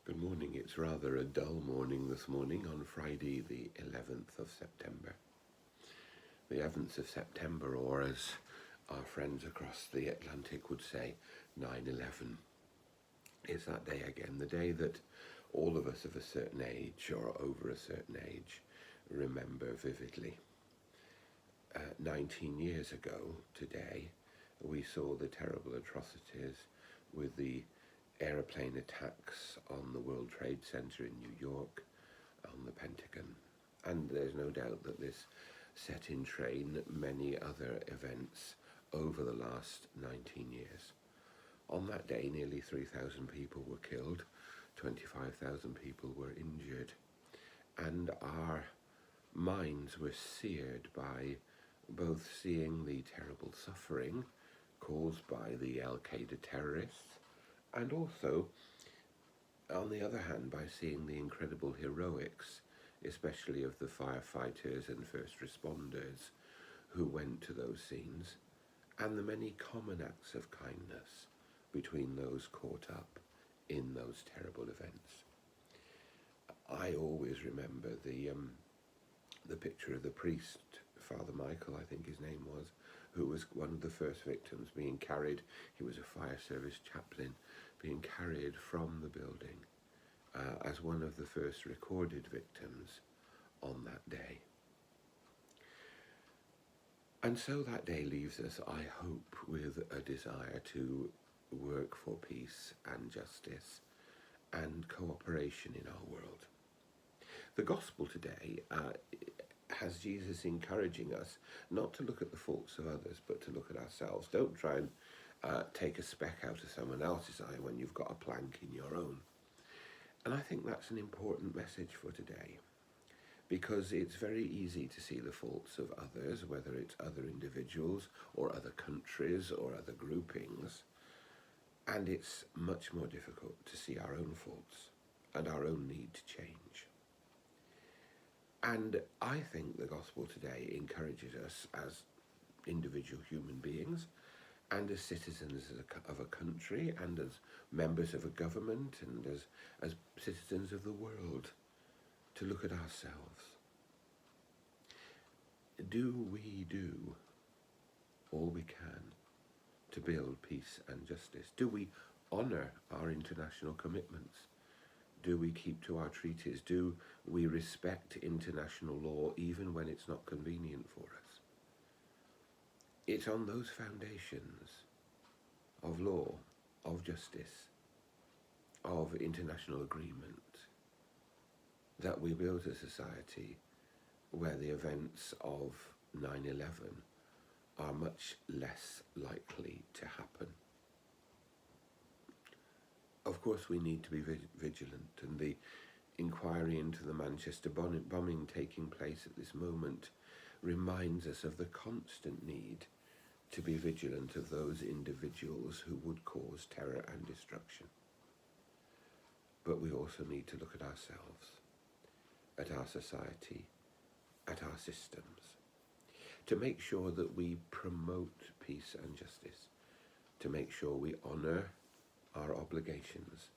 Good morning. It's rather a dull morning this morning on Friday the 11th of September. The 11th of September, or as our friends across the Atlantic would say, 9/11. It's that day again, the day that all of us of a certain age or over a certain age remember vividly. 19 years ago today, we saw the terrible atrocities with the aeroplane attacks on the World Trade Center in New York, on the Pentagon. And there's no doubt that this set in train many other events over the last 19 years. On that day, nearly 3,000 people were killed, 25,000 people were injured, and our minds were seared by both seeing the terrible suffering caused by the Al-Qaeda terrorists, and also, on the other hand, by seeing the incredible heroics, especially of the firefighters and first responders who went to those scenes, and the many common acts of kindness between those caught up in those terrible events. I always remember the picture of the priest, Father Michael, I think his name was, who was one of the first victims being carried. He was a fire service chaplain, being carried from the building as one of the first recorded victims on that day. And so that day leaves us, I hope, with a desire to work for peace and justice and cooperation in our world. The gospel today has Jesus encouraging us not to look at the faults of others, but to look at ourselves. Don't try and take a speck out of someone else's eye when you've got a plank in your own. And I think that's an important message for today, because it's very easy to see the faults of others, whether it's other individuals or other countries or other groupings, and it's much more difficult to see our own faults and our own need to change. And I think the gospel today encourages us as individual human beings and as citizens of a country and as members of a government and as citizens of the world to look at ourselves. Do we do all we can to build peace and justice? Do we honour our international commitments? Do we keep to our treaties? Do we respect international law even when it's not convenient for us? It's on those foundations of law, of justice, of international agreement that we build a society where the events of 9/11 are much less likely to happen. Of course, we need to be vigilant, and the inquiry into the Manchester bombing taking place at this moment reminds us of the constant need to be vigilant of those individuals who would cause terror and destruction. But we also need to look at ourselves, at our society, at our systems, to make sure that we promote peace and justice, to make sure we honour our obligations,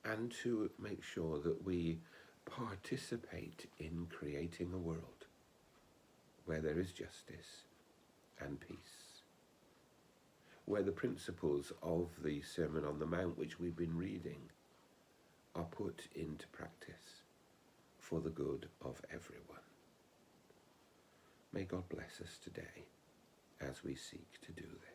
and to make sure that we participate in creating a world where there is justice and peace, where the principles of the Sermon on the Mount, which we've been reading, are put into practice for the good of everyone. May God bless us today as we seek to do this.